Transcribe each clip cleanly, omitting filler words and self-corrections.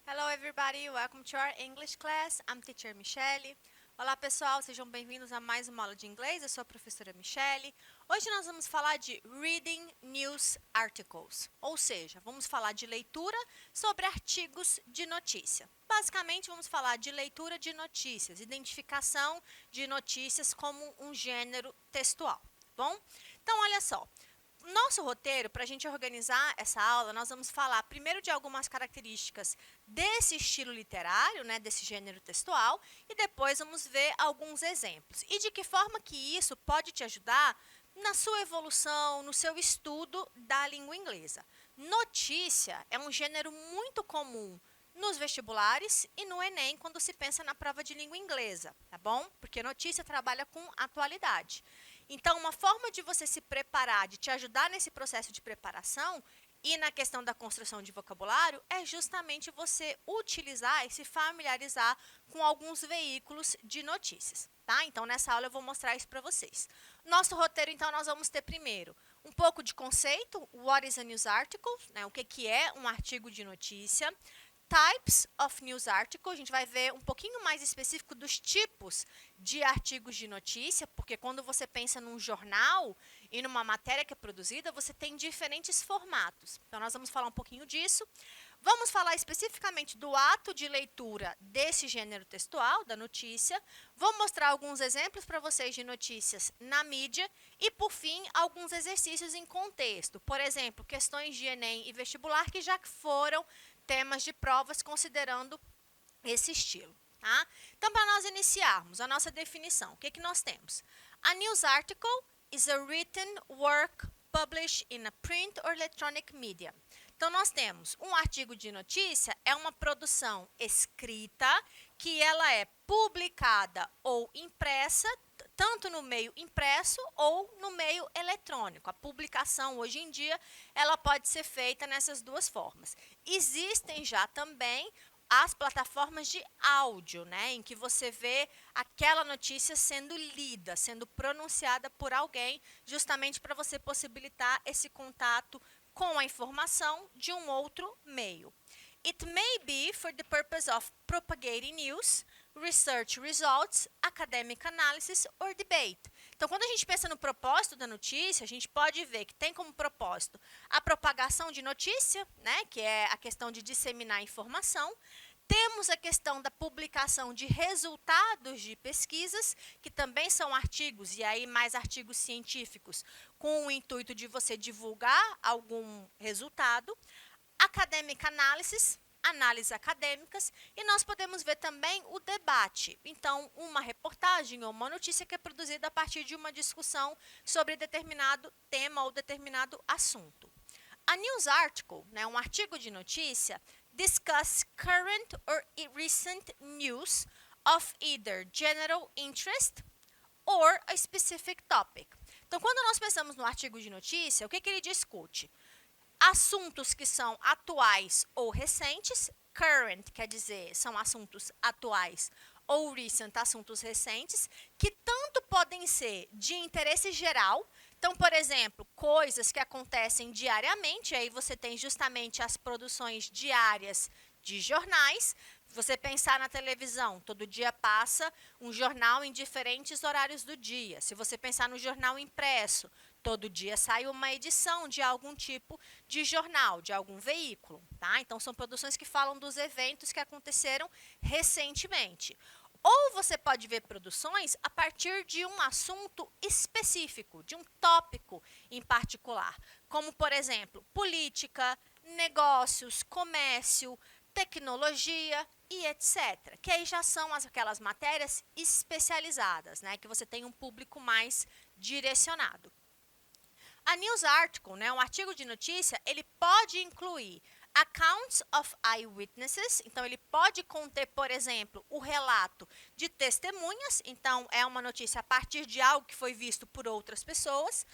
Hello everybody, welcome to our English class. I'm teacher Michelle. Olá pessoal, sejam bem-vindos a mais uma aula de inglês. Eu sou a professora Michelle. Hoje nós vamos falar de Reading News Articles, ou seja, vamos falar de leitura sobre artigos de notícia. Basicamente, vamos falar de leitura de notícias, identificação de notícias como um gênero textual, bom? Então, olha só. Nosso roteiro, para a gente organizar essa aula, nós vamos falar primeiro de algumas características desse estilo literário, né, desse gênero textual, e depois vamos ver alguns exemplos. E de que forma que isso pode te ajudar na sua evolução, no seu estudo da língua inglesa. Notícia é um gênero muito comum nos vestibulares e no Enem, quando se pensa na prova de língua inglesa, tá bom? Porque notícia trabalha com atualidade. Então, uma forma de você se preparar, de te ajudar nesse processo de preparação e na questão da construção de vocabulário, é justamente você utilizar e se familiarizar com alguns veículos de notícias, tá? Então, nessa aula eu vou mostrar isso para vocês. Nosso roteiro, então, nós vamos ter primeiro um pouco de conceito, what is a news article, né? O que é um artigo de notícia. Types of news article, a gente vai ver um pouquinho mais específico dos tipos de artigos de notícia, porque quando você pensa num jornal e numa matéria que é produzida, você tem diferentes formatos. Então, nós vamos falar um pouquinho disso. Vamos falar especificamente do ato de leitura desse gênero textual, da notícia. Vou mostrar alguns exemplos para vocês de notícias na mídia e, por fim, alguns exercícios em contexto. Por exemplo, questões de Enem e vestibular que já foram temas de provas considerando esse estilo, tá? Então, para nós iniciarmos a nossa definição, o que nós temos? A news article is a written work published in a print or electronic media. Então, nós temos um artigo de notícia, é uma produção escrita que ela é publicada ou impressa, tanto no meio impresso ou no meio eletrônico. A publicação, hoje em dia, ela pode ser feita nessas duas formas. Existem já também as plataformas de áudio, né, em que você vê aquela notícia sendo lida, sendo pronunciada por alguém, justamente para você possibilitar esse contato com a informação de um outro meio. It may be for the purpose of propagating news, research results, academic analysis or debate. Então, quando a gente pensa no propósito da notícia, a gente pode ver que tem como propósito a propagação de notícia, né, que é a questão de disseminar informação. Temos a questão da publicação de resultados de pesquisas, que também são artigos, e aí mais artigos científicos, com o intuito de você divulgar algum resultado. Academic analysis, análises acadêmicas, e nós podemos ver também o debate. Então, uma reportagem ou uma notícia que é produzida a partir de uma discussão sobre determinado tema ou determinado assunto. A news article, né, um artigo de notícia, discuss current or recent news of either general interest or a specific topic. Então, quando nós pensamos no artigo de notícia, o que ele discute? Assuntos que são atuais ou recentes. Current quer dizer são assuntos atuais ou recent, assuntos recentes, que tanto podem ser de interesse geral. Então, por exemplo, coisas que acontecem diariamente, aí você tem justamente as produções diárias de jornais. Você pensar na televisão, todo dia passa um jornal em diferentes horários do dia. Se você pensar no jornal impresso, todo dia sai uma edição de algum tipo de jornal, de algum veículo, tá? Então, são produções que falam dos eventos que aconteceram recentemente. Ou você pode ver produções a partir de um assunto específico, de um tópico em particular, como, por exemplo, política, negócios, comércio, tecnologia e etc. Que aí já são aquelas matérias especializadas, né, que você tem um público mais direcionado. A news article, né, um artigo de notícia, ele pode incluir accounts of eyewitnesses, então ele pode conter, por exemplo, o relato de testemunhas, então é uma notícia a partir de algo que foi visto por outras pessoas,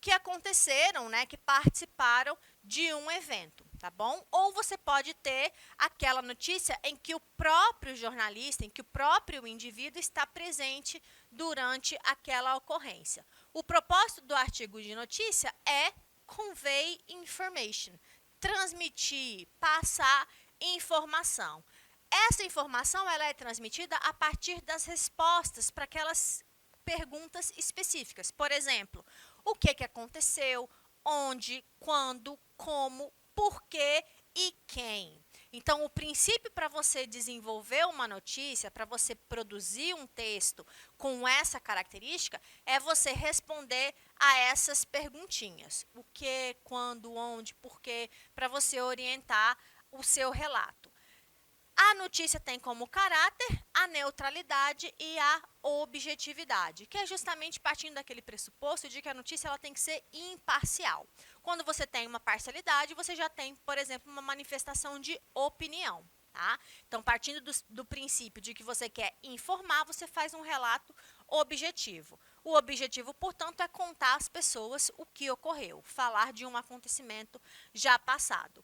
que aconteceram, né, que participaram de um evento, tá bom? Ou você pode ter aquela notícia em que o próprio jornalista, em que o próprio indivíduo está presente durante aquela ocorrência. O propósito do artigo de notícia é convey information, transmitir, passar informação. Essa informação ela é transmitida a partir das respostas para aquelas perguntas específicas. Por exemplo, o que aconteceu, onde, quando, como, por quê e quem. Então, o princípio para você desenvolver uma notícia, para você produzir um texto com essa característica, é você responder a essas perguntinhas. O que, quando, onde, por quê, para você orientar o seu relato. A notícia tem como caráter a neutralidade e a objetividade, que é justamente partindo daquele pressuposto de que a notícia ela tem que ser imparcial. Quando você tem uma parcialidade, você já tem, por exemplo, uma manifestação de opinião. Tá? Então, partindo do princípio de que você quer informar, você faz um relato objetivo. O objetivo, portanto, é contar às pessoas o que ocorreu, falar de um acontecimento já passado.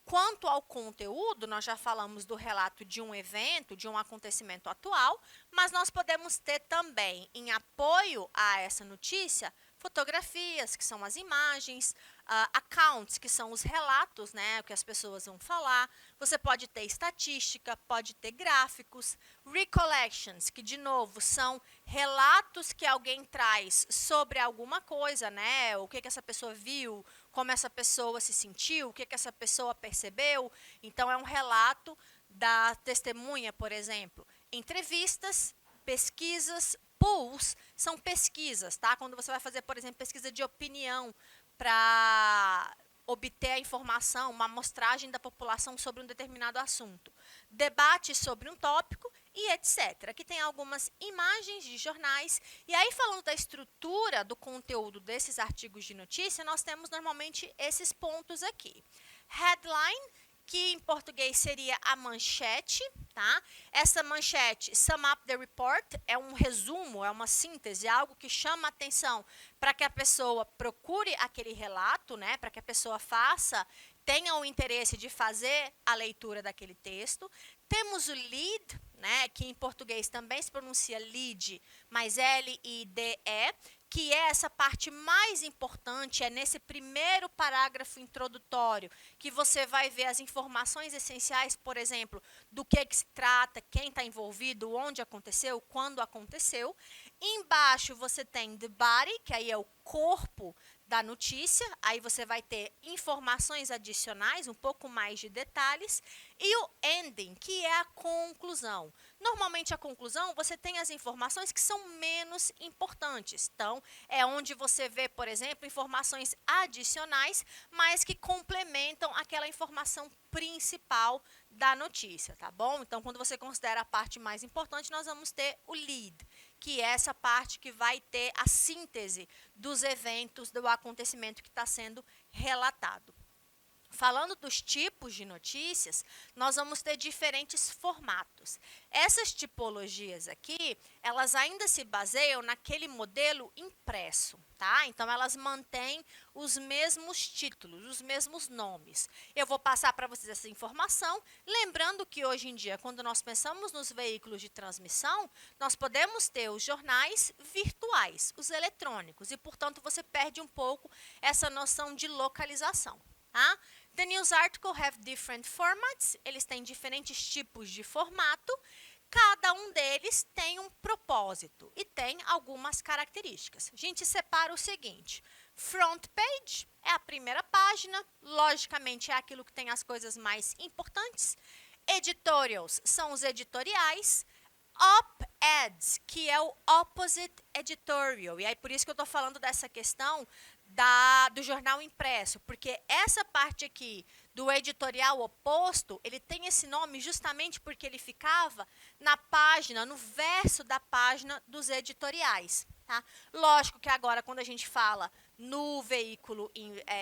Quanto ao conteúdo, nós já falamos do relato de um evento, de um acontecimento atual, mas nós podemos ter também, em apoio a essa notícia, fotografias, que são as imagens, accounts, que são os relatos, né, o que as pessoas vão falar. Você pode ter estatística, pode ter gráficos, recollections, que, de novo, são relatos que alguém traz sobre alguma coisa, né, o que essa pessoa viu, como essa pessoa se sentiu, o que essa pessoa percebeu. Então, é um relato da testemunha, por exemplo. Entrevistas, pesquisas, polls são pesquisas, tá? Quando você vai fazer, por exemplo, pesquisa de opinião para obter a informação, uma amostragem da população sobre um determinado assunto. Debate sobre um tópico e etc. Aqui tem algumas imagens de jornais. E aí, falando da estrutura do conteúdo desses artigos de notícia, nós temos normalmente esses pontos aqui. Headline, que em português seria a manchete, tá? Essa manchete, sum up the report, é um resumo, é uma síntese, algo que chama a atenção para que a pessoa procure aquele relato, né? Para que a pessoa tenha o interesse de fazer a leitura daquele texto. Temos o lead, né, que em português também se pronuncia lead, mas L-I-D-E, que é essa parte mais importante, é nesse primeiro parágrafo introdutório, que você vai ver as informações essenciais, por exemplo, do que se trata, quem está envolvido, onde aconteceu, quando aconteceu. Embaixo você tem the body, que aí é o corpo da notícia, aí você vai ter informações adicionais, um pouco mais de detalhes, e o ending, que é a conclusão. Normalmente, a conclusão, você tem as informações que são menos importantes. Então, é onde você vê, por exemplo, informações adicionais, mas que complementam aquela informação principal da notícia, tá bom? Então, quando você considera a parte mais importante, nós vamos ter o lead, que é essa parte que vai ter a síntese dos eventos, do acontecimento que está sendo relatado. Falando dos tipos de notícias, nós vamos ter diferentes formatos. Essas tipologias aqui, elas ainda se baseiam naquele modelo impresso, tá? Então, elas mantêm os mesmos títulos, os mesmos nomes. Eu vou passar para vocês essa informação, lembrando que hoje em dia, quando nós pensamos nos veículos de transmissão, nós podemos ter os jornais virtuais, os eletrônicos, e, portanto, você perde um pouco essa noção de localização, tá? The news article have different formats, eles têm diferentes tipos de formato, cada um deles tem um propósito e tem algumas características. A gente separa o seguinte: front page é a primeira página, logicamente é aquilo que tem as coisas mais importantes. Editorials são os editoriais. Op-eds, que é o opposite editorial, e aí por isso que eu estou falando dessa questão do jornal impresso, porque essa parte aqui do editorial oposto, ele tem esse nome justamente porque ele ficava na página, no verso da página dos editoriais. Tá? Lógico que agora, quando a gente fala no veículo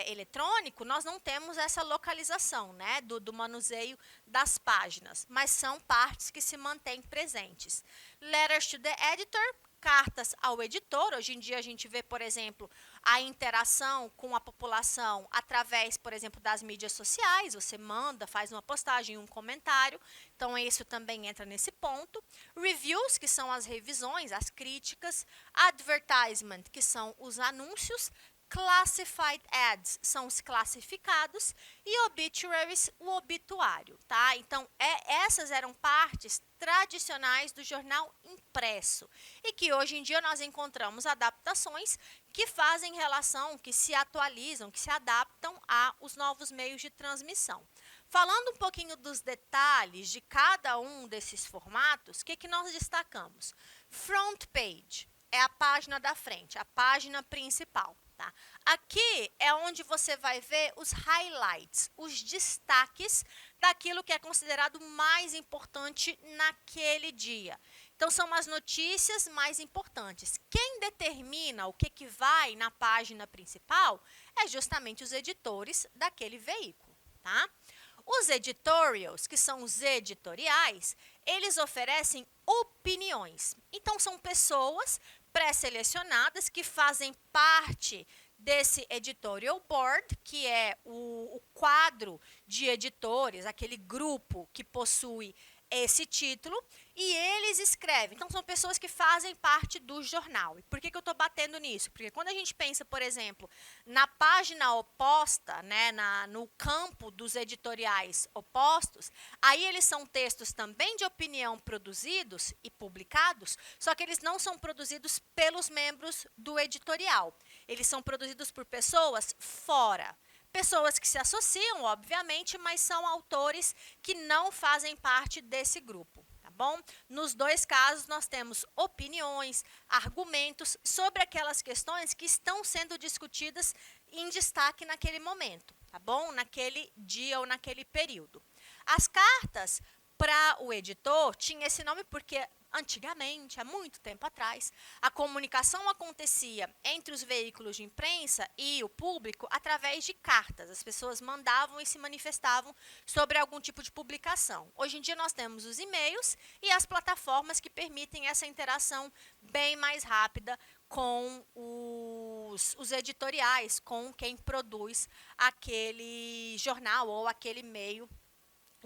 eletrônico, nós não temos essa localização, né, do manuseio das páginas, mas são partes que se mantêm presentes. Letters to the editor, cartas ao editor. Hoje em dia a gente vê, por exemplo, a interação com a população através, por exemplo, das mídias sociais. Você manda, faz uma postagem, um comentário. Então, isso também entra nesse ponto. Reviews, que são as revisões, as críticas. Advertisement, que são os anúncios. Classified ads são os classificados e obituaries, o obituário, tá? Então, essas eram partes tradicionais do jornal impresso e que hoje em dia nós encontramos adaptações que fazem relação, que se atualizam, que se adaptam aos novos meios de transmissão. Falando um pouquinho dos detalhes de cada um desses formatos, o que nós destacamos? Front page é a página da frente, a página principal. Tá? Aqui é onde você vai ver os highlights, os destaques daquilo que é considerado mais importante naquele dia. Então, são as notícias mais importantes. Quem determina o que vai na página principal é justamente os editores daquele veículo. Tá? Os editorials, que são os editoriais, eles oferecem opiniões. Então, são pessoas pré-selecionadas que fazem parte desse editorial board, que é o quadro de editores, aquele grupo que possui esse título, e eles escrevem. Então, são pessoas que fazem parte do jornal. E por que eu estou batendo nisso? Porque quando a gente pensa, por exemplo, na página oposta, né, no campo dos editoriais opostos, aí eles são textos também de opinião produzidos e publicados, só que eles não são produzidos pelos membros do editorial. Eles são produzidos por pessoas fora. Pessoas que se associam, obviamente, mas são autores que não fazem parte desse grupo, tá bom? Nos dois casos, nós temos opiniões, argumentos sobre aquelas questões que estão sendo discutidas em destaque naquele momento, tá bom? Naquele dia ou naquele período. As cartas para o editor tinha esse nome porque antigamente, há muito tempo atrás, a comunicação acontecia entre os veículos de imprensa e o público através de cartas. As pessoas mandavam e se manifestavam sobre algum tipo de publicação. Hoje em dia nós temos os e-mails e as plataformas que permitem essa interação bem mais rápida com os editoriais, com quem produz aquele jornal ou aquele meio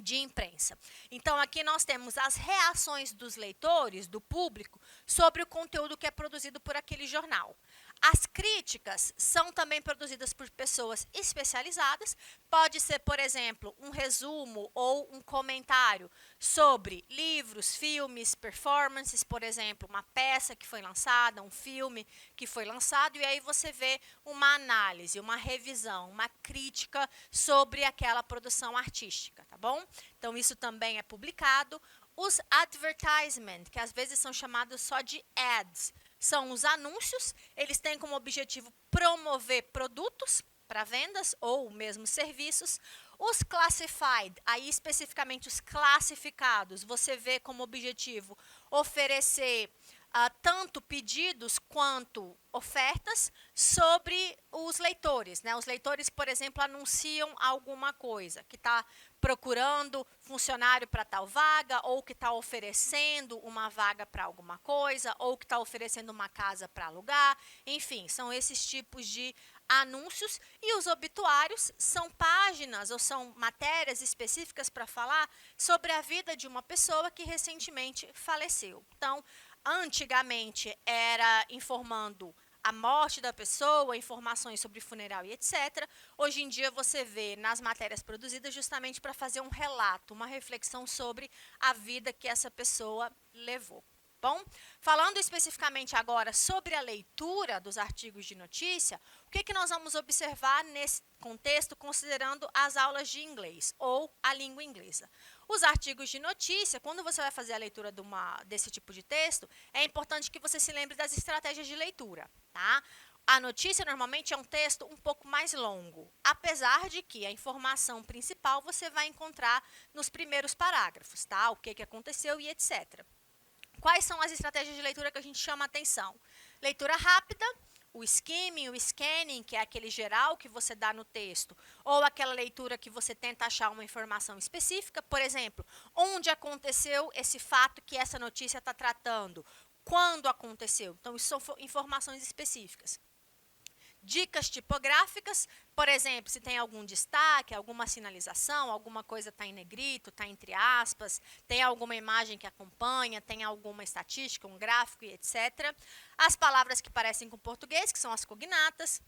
de imprensa. Então, aqui nós temos as reações dos leitores, do público, sobre o conteúdo que é produzido por aquele jornal. As críticas são também produzidas por pessoas especializadas. Pode ser, por exemplo, um resumo ou um comentário sobre livros, filmes, performances, por exemplo, uma peça que foi lançada, um filme que foi lançado, e aí você vê uma análise, uma revisão, uma crítica sobre aquela produção artística, tá bom? Então, isso também é publicado. Os advertisement, que às vezes são chamados só de ads, são os anúncios. Eles têm como objetivo promover produtos para vendas ou mesmo serviços. Os classified, aí especificamente os classificados, você vê como objetivo oferecer tanto pedidos quanto ofertas sobre os leitores, né? Os leitores, por exemplo, anunciam alguma coisa, que está procurando funcionário para tal vaga, ou que está oferecendo uma vaga para alguma coisa, ou que está oferecendo uma casa para alugar. Enfim, são esses tipos de anúncios. E os obituários são páginas ou são matérias específicas para falar sobre a vida de uma pessoa que recentemente faleceu. Então, antigamente era informando a morte da pessoa, informações sobre funeral e etc. Hoje em dia você vê nas matérias produzidas justamente para fazer um relato, uma reflexão sobre a vida que essa pessoa levou. Bom, falando especificamente agora sobre a leitura dos artigos de notícia, o que nós vamos observar nesse contexto, considerando as aulas de inglês ou a língua inglesa? Os artigos de notícia, quando você vai fazer a leitura desse tipo de texto, é importante que você se lembre das estratégias de leitura, tá? A notícia normalmente é um texto um pouco mais longo, apesar de que a informação principal você vai encontrar nos primeiros parágrafos, tá? O que aconteceu e etc. Quais são as estratégias de leitura que a gente chama a atenção? Leitura rápida, o skimming, o scanning, que é aquele geral que você dá no texto, ou aquela leitura que você tenta achar uma informação específica. Por exemplo, onde aconteceu esse fato que essa notícia está tratando? Quando aconteceu? Então, isso são informações específicas. Dicas tipográficas, por exemplo, se tem algum destaque, alguma sinalização, alguma coisa está em negrito, está entre aspas, tem alguma imagem que acompanha, tem alguma estatística, um gráfico e etc. As palavras que parecem com português, que são as cognatas.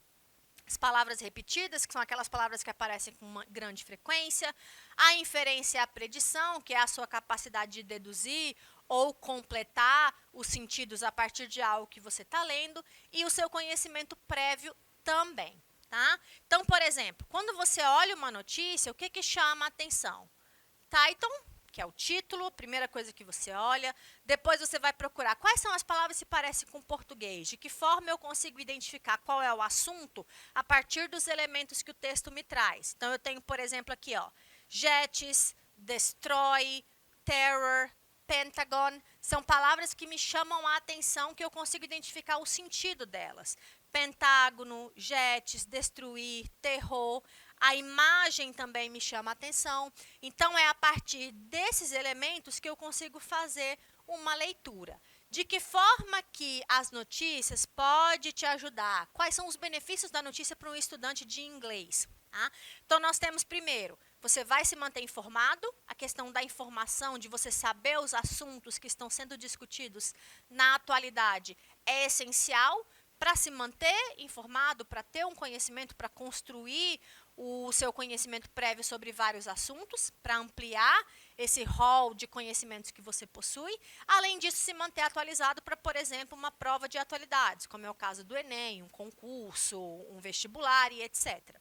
As palavras repetidas, que são aquelas palavras que aparecem com uma grande frequência. A inferência e a predição, que é a sua capacidade de deduzir ou completar os sentidos a partir de algo que você está lendo. E o seu conhecimento prévio também. Tá? Então, por exemplo, quando você olha uma notícia, o que chama a atenção? Title, que é o título, a primeira coisa que você olha. Depois você vai procurar quais são as palavras que se parecem com português, de que forma eu consigo identificar qual é o assunto a partir dos elementos que o texto me traz. Então, eu tenho, por exemplo, aqui, ó, jets, destroy, terror, Pentagon, são palavras que me chamam a atenção, que eu consigo identificar o sentido delas. Pentágono, jets, destruir, terror. A imagem também me chama a atenção. Então, é a partir desses elementos que eu consigo fazer uma leitura. De que forma que as notícias podem te ajudar? Quais são os benefícios da notícia para um estudante de inglês? Tá? Então, nós temos primeiro, você vai se manter informado, a questão da informação, de você saber os assuntos que estão sendo discutidos na atualidade é essencial para se manter informado, para ter um conhecimento, para construir o seu conhecimento prévio sobre vários assuntos, para ampliar esse rol de conhecimentos que você possui. Além disso, se manter atualizado para, por exemplo, uma prova de atualidades, como é o caso do Enem, um concurso, um vestibular e etc.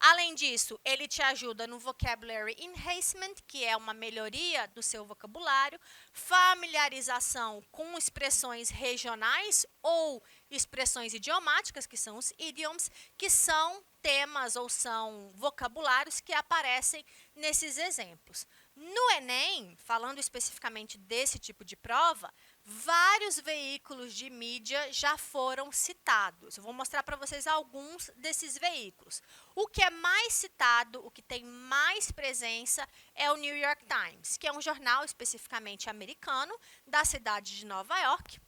Além disso, ele te ajuda no Vocabulary Enhancement, que é uma melhoria do seu vocabulário, familiarização com expressões regionais ou expressões idiomáticas, que são os idioms, que são temas ou são vocabulários que aparecem nesses exemplos. No Enem, falando especificamente desse tipo de prova, vários veículos de mídia já foram citados. Eu vou mostrar para vocês alguns desses veículos. O que é mais citado, o que tem mais presença, é o New York Times, que é um jornal especificamente americano, da cidade de Nova York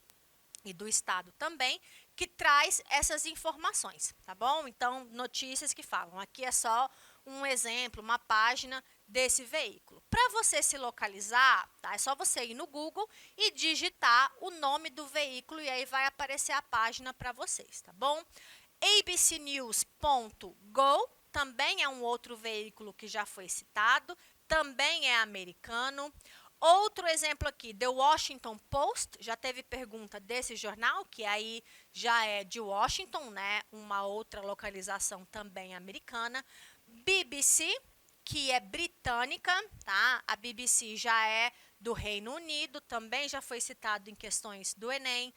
e do estado também, que traz essas informações, tá bom? Então, notícias que falam. Aqui é só um exemplo, uma página desse veículo. Para você se localizar, tá? É só você ir no Google e digitar o nome do veículo e aí vai aparecer a página para vocês, tá bom? abcnews.go também é um outro veículo que já foi citado, também é americano. Outro exemplo aqui, The Washington Post, já teve pergunta desse jornal, que aí já é de Washington, né? Uma outra localização também americana. BBC, que é britânica, tá? A BBC já é do Reino Unido, também já foi citado em questões do Enem.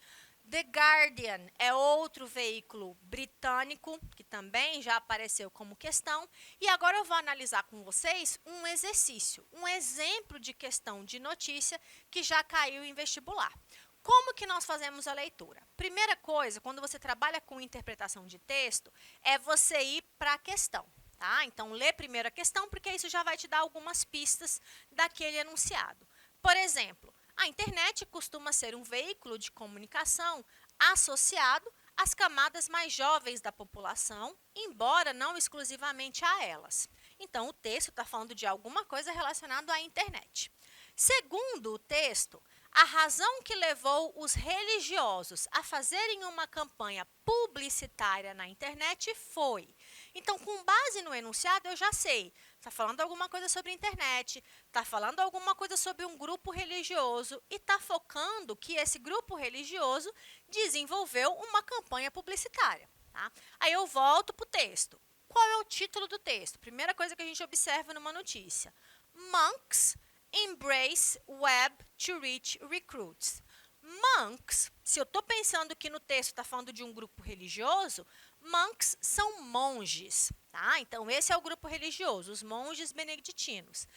The Guardian é outro veículo britânico, que também já apareceu como questão. E agora eu vou analisar com vocês um exercício, um exemplo de questão de notícia que já caiu em vestibular. Como que nós fazemos a leitura? Primeira coisa, quando você trabalha com interpretação de texto, é você ir para a questão. Tá? Então, lê primeiro a questão, porque isso já vai te dar algumas pistas daquele enunciado. Por exemplo, a internet costuma ser um veículo de comunicação associado às camadas mais jovens da população, embora não exclusivamente a elas. Então, o texto está falando de alguma coisa relacionada à internet. Segundo o texto, a razão que levou os religiosos a fazerem uma campanha publicitária na internet foi. Então, com base no enunciado, eu já sei. Está falando alguma coisa sobre a internet, está falando alguma coisa sobre um grupo religioso e está focando que esse grupo religioso desenvolveu uma campanha publicitária. Tá? Aí eu volto para o texto. Qual é o título do texto? Primeira coisa que a gente observa numa notícia. Monks embrace web to reach recruits. Monks, se eu estou pensando que no texto está falando de um grupo religioso, monks são monges, tá? Então, esse é o grupo religioso, os monges beneditinos.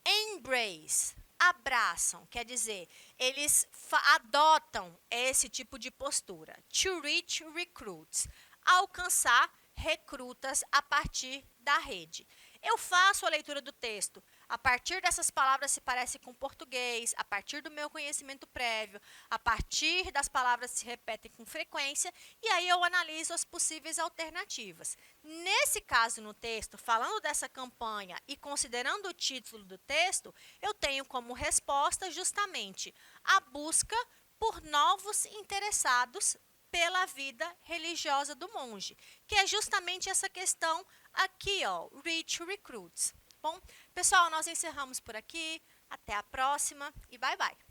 Embrace, abraçam, quer dizer, eles adotam esse tipo de postura. To reach recruits, alcançar recrutas a partir da rede. Eu faço a leitura do texto a partir dessas palavras se parece com português, a partir do meu conhecimento prévio, a partir das palavras que se repetem com frequência, e aí eu analiso as possíveis alternativas. Nesse caso no texto, falando dessa campanha e considerando o título do texto, eu tenho como resposta justamente a busca por novos interessados pela vida religiosa do monge, que é justamente essa questão aqui, ó, reach recruits. Bom, pessoal, nós encerramos por aqui. Até a próxima e bye bye.